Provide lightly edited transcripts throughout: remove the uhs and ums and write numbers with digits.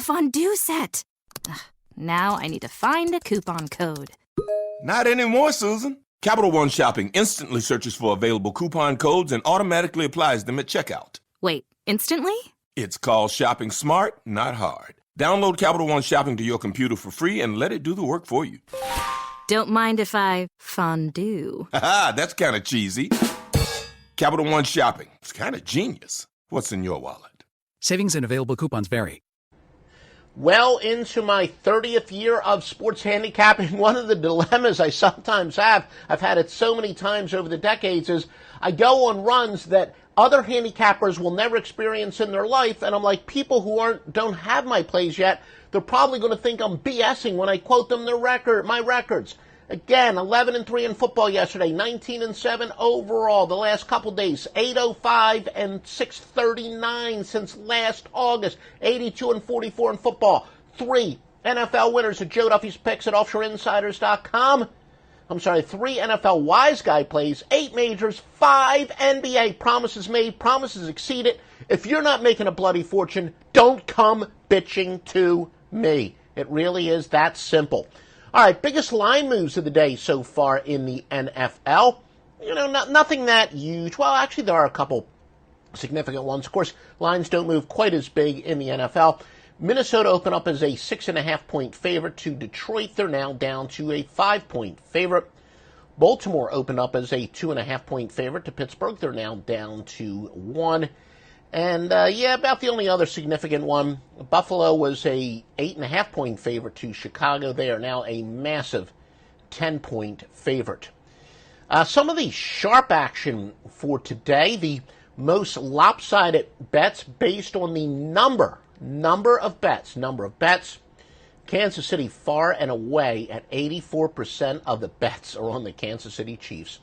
a fondue set. Ugh, now I need to find a coupon code. Not anymore, Susan. Capital One Shopping instantly searches for available coupon codes and automatically applies them at checkout. Wait, instantly? It's called shopping smart, not hard. Download Capital One Shopping to your computer for free and let it do the work for you. Don't mind if I fondue. Haha, that's kind of cheesy. Capital One Shopping. It's kind of genius. What's in your wallet? Savings and available coupons vary. Well into my 30th year of sports handicapping, one of the dilemmas I sometimes have, I've had it so many times over the decades, is I go on runs that other handicappers will never experience in their life, and I'm like, people who don't have my plays yet, they're probably going to think I'm BSing when I quote them my records. Again, 11-3 in football yesterday, 19-7 overall the last couple days, 805 and 639 since last August, 82-44 in football. 3 NFL winners at Joe Duffy's picks at offshoreinsiders.com. 3 NFL wise guy plays, 8 majors, 5 NBA promises made, promises exceeded. If you're not making a bloody fortune, don't come bitching to me. It really is that simple. All right, biggest line moves of the day so far in the NFL. Nothing that huge. Well, actually, there are a couple significant ones. Of course, lines don't move quite as big in the NFL. Minnesota opened up as a 6.5-point favorite to Detroit. They're now down to a 5-point favorite. Baltimore opened up as a 2.5-point favorite to Pittsburgh. They're now down to 1. And, about the only other significant one, Buffalo was a 8.5-point favorite to Chicago. They are now a massive 10-point favorite. Some of the sharp action for today, the most lopsided bets based on the number of bets. Kansas City far and away at 84% of the bets are on the Kansas City Chiefs.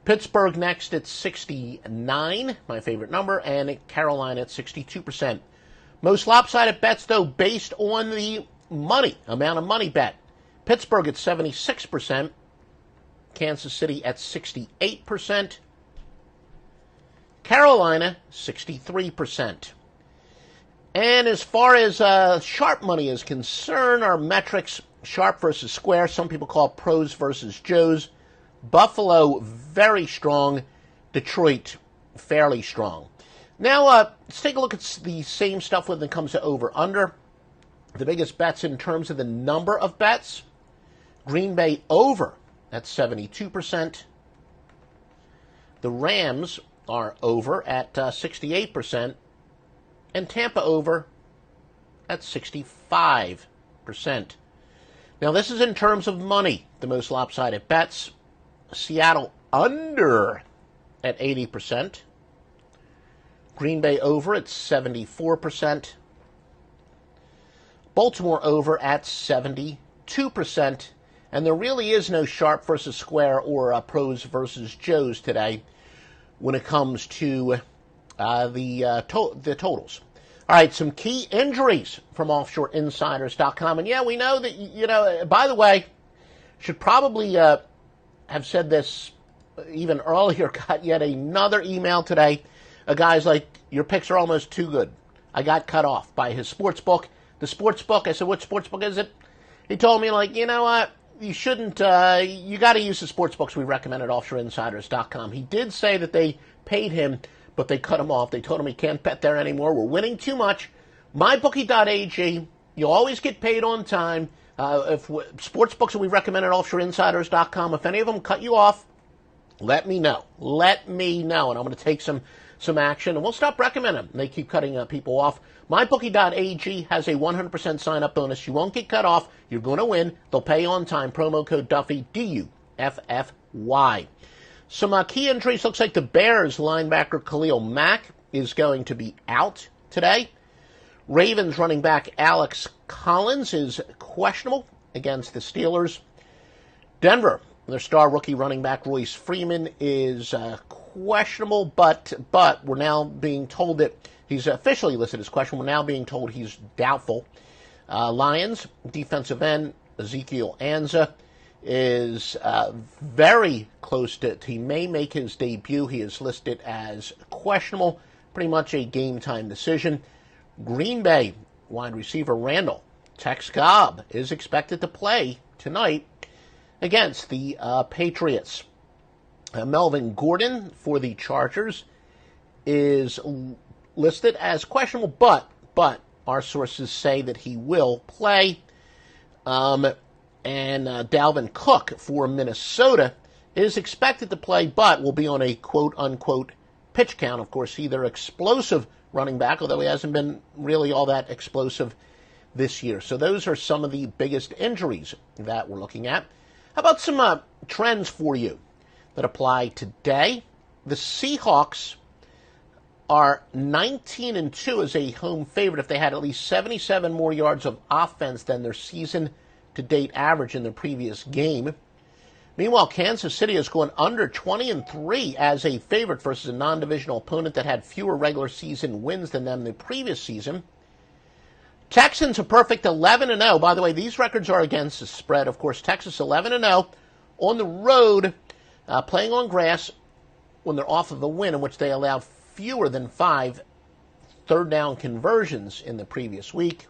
Pittsburgh next at 69, my favorite number, and Carolina at 62%. Most lopsided bets, though, based on the amount of money bet. Pittsburgh at 76%, Kansas City at 68%, Carolina 63%. And as far as sharp money is concerned, our metrics, sharp versus square, some people call it pros versus Joes. Buffalo, very strong. Detroit, fairly strong. Now, let's take a look at the same stuff when it comes to over-under. The biggest bets in terms of the number of bets. Green Bay over at 72%. The Rams are over at 68%. And Tampa over at 65%. Now, this is in terms of money, the most lopsided bets. Seattle under at 80%. Green Bay over at 74%. Baltimore over at 72%. And there really is no sharp versus square or pros versus Joes today when it comes to the totals. All right, some key injuries from offshoreinsiders.com. And yeah, we know that, by the way, should probably have said this even earlier, got yet another email today. A guy's like, your picks are almost too good. I got cut off by his sports book. The sports book, I said, what sports book is it? He told me, like, you know what, you shouldn't, you got to use the sports books we recommend at offshoreinsiders.com. He did say that they paid him, but they cut him off. They told him he can't bet there anymore. We're winning too much. MyBookie.ag, you always get paid on time. If sports books that we recommend at offshoreinsiders.com, if any of them cut you off, let me know. Let me know, and I'm going to take some action, and we'll stop recommending them. They keep cutting people off. MyBookie.ag has a 100% sign-up bonus. You won't get cut off. You're going to win. They'll pay you on time. Promo code Duffy, DUFFY. Some key injuries. Looks like the Bears linebacker Khalil Mack is going to be out today. Ravens running back Alex Collins is questionable against the Steelers. Denver, their star rookie running back Royce Freeman is questionable, but we're now being told that he's officially listed as questionable. We're now being told he's doubtful. Lions defensive end Ezekiel Anza is very close to, he may make his debut. He is listed as questionable, pretty much a game time decision. Green Bay wide receiver Randall. Tex Cobb is expected to play tonight against the Patriots. Melvin Gordon for the Chargers is listed as questionable, but our sources say that he will play. And Dalvin Cook for Minnesota is expected to play, but will be on a quote-unquote pitch count. Of course, he's their explosive running back, although he hasn't been really all that explosive this year. So those are some of the biggest injuries that we're looking at. How about some trends for you that apply today? The Seahawks are 19-2 as a home favorite if they had at least 77 more yards of offense than their season-to-date average in their previous game. Meanwhile, Kansas City has gone under 20-3 as a favorite versus a non-divisional opponent that had fewer regular season wins than them the previous season. Texans a perfect 11-0. By the way, these records are against the spread. Of course, Texas 11-0 on the road, playing on grass when they're off of a win in which they allowed fewer than 5 third down conversions in the previous week.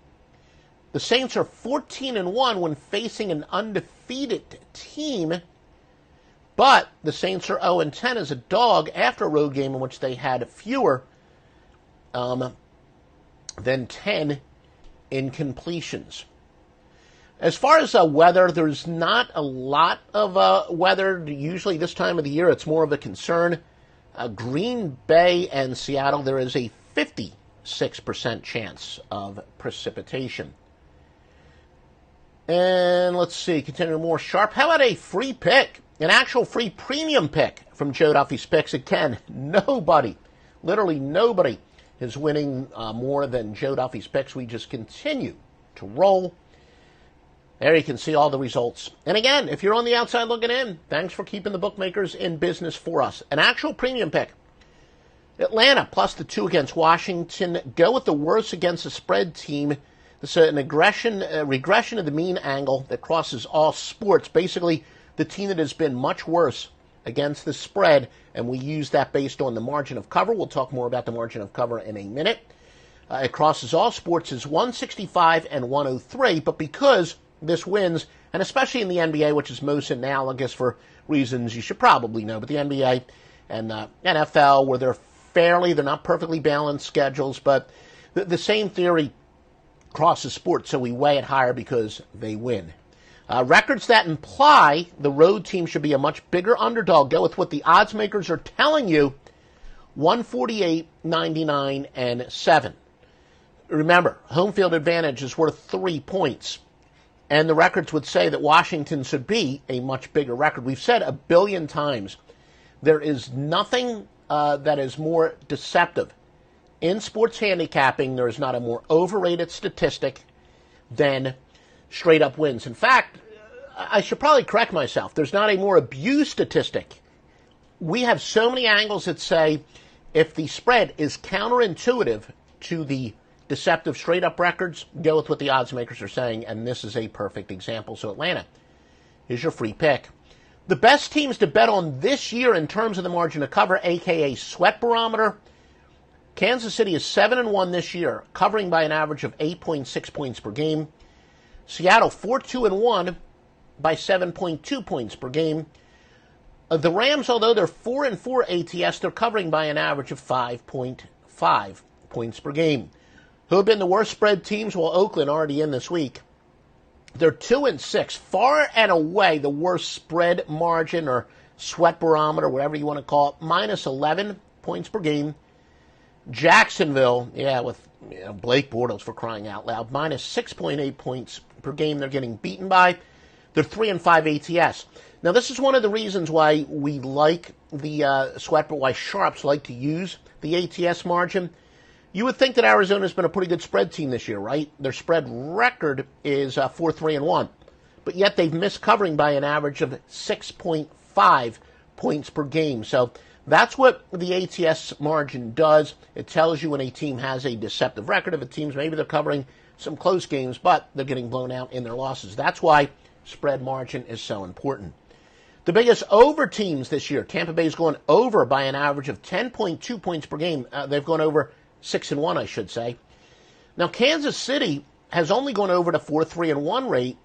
The Saints are 14-1 when facing an undefeated team, but the Saints are 0-10 as a dog after a road game in which they had fewer than 10 incompletions. As far as weather, there's not a lot of weather. Usually this time of the year, it's more of a concern. Green Bay and Seattle, there is a 56% chance of precipitation. And let's see, continuing more sharp. How about a free pick? An actual free premium pick from Joe Duffy's Picks. Again, nobody, literally nobody, is winning more than Joe Duffy's Picks. We just continue to roll. There you can see all the results. And again, if you're on the outside looking in, thanks for keeping the bookmakers in business for us. An actual premium pick. Atlanta plus the 2 against Washington. Go with the worst against the spread team. It's an regression of the mean angle that crosses all sports. Basically, the team that has been much worse against the spread, and we use that based on the margin of cover. We'll talk more about the margin of cover in a minute. It crosses all sports is 165 and 103, but because this wins, and especially in the NBA, which is most analogous for reasons you should probably know, but the NBA and NFL, where they're not perfectly balanced schedules, but the same theory crosses sports, so we weigh it higher because they win. Records that imply the road team should be a much bigger underdog. Go with what the odds makers are telling you, 148, 99, and 7. Remember, home field advantage is worth 3 points. And the records would say that Washington should be a much bigger record. We've said 1 billion times, there is nothing that is more deceptive. In sports handicapping, there is not a more overrated statistic than straight-up wins. In fact, I should probably correct myself. There's not a more abused statistic. We have so many angles that say if the spread is counterintuitive to the deceptive straight-up records, go with what the odds makers are saying, and this is a perfect example. So Atlanta is your free pick. The best teams to bet on this year in terms of the margin of cover, a.k.a. sweat barometer, Kansas City is 7-1 this year, covering by an average of 8.6 points per game. Seattle 4-2-1 by 7.2 points per game. The Rams, although they're 4-4 ATS, they're covering by an average of 5.5 points per game. Who have been the worst spread teams? Well, Oakland already in this week. They're 2-6, far and away the worst spread margin or sweat barometer, whatever you want to call it, minus 11 points per game. Jacksonville, with Blake Bortles, for crying out loud, minus 6.8 points per game they're getting beaten by. They're 3-5 ATS. Now, this is one of the reasons why we like the sweat, but why sharps like to use the ATS margin. You would think that Arizona's been a pretty good spread team this year, right? Their spread record is 4-3-1, but yet they've missed covering by an average of 6.5 points per game. So that's what the ATS margin does. It tells you when a team has a deceptive record. If a team's maybe they're covering some close games, but they're getting blown out in their losses. That's why spread margin is so important. The biggest over teams this year, Tampa Bay's gone over by an average of 10.2 points per game. They've gone over 6-1, I should say. Now, Kansas City has only gone over to 4-3-1 rate,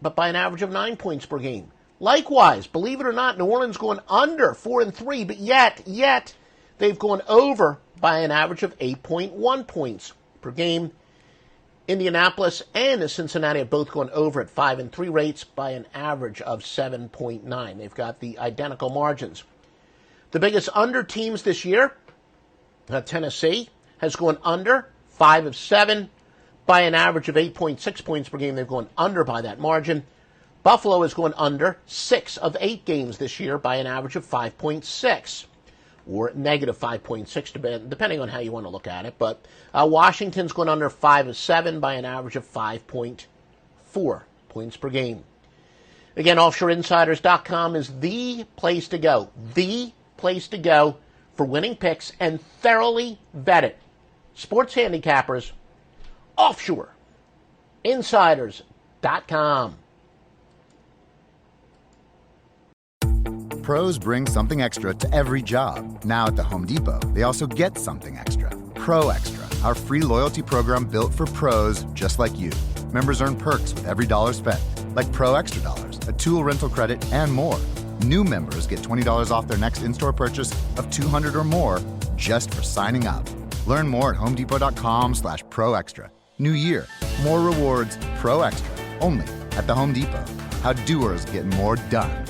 but by an average of 9 points per game. Likewise, believe it or not, New Orleans going under 4-3, but yet they've gone over by an average of 8.1 points per game. Indianapolis and Cincinnati have both gone over at 5-3 rates by an average of 7.9. They've got the identical margins. The biggest under teams this year, Tennessee has gone under 5 of 7 by an average of 8.6 points per game. They've gone under by that margin. Buffalo has gone under 6 of 8 games this year by an average of 5.6 or negative 5.6, depending on how you want to look at it. But Washington's gone under 5 of 7 by an average of 5.4 points per game. Again, OffshoreInsiders.com is the place to go for winning picks and thoroughly vetted sports handicappers. OffshoreInsiders.com. Pros bring something extra to every job. Now at the Home Depot, they also get something extra. Pro Extra, our free loyalty program built for pros just like you. Members earn perks with every dollar spent, like Pro Extra Dollars, a tool rental credit, and more. New members get $20 off their next in-store purchase of $200 or more just for signing up. Learn more at homedepot.com/Pro Extra. New year, more rewards, Pro Extra, only at the Home Depot. How doers get more done.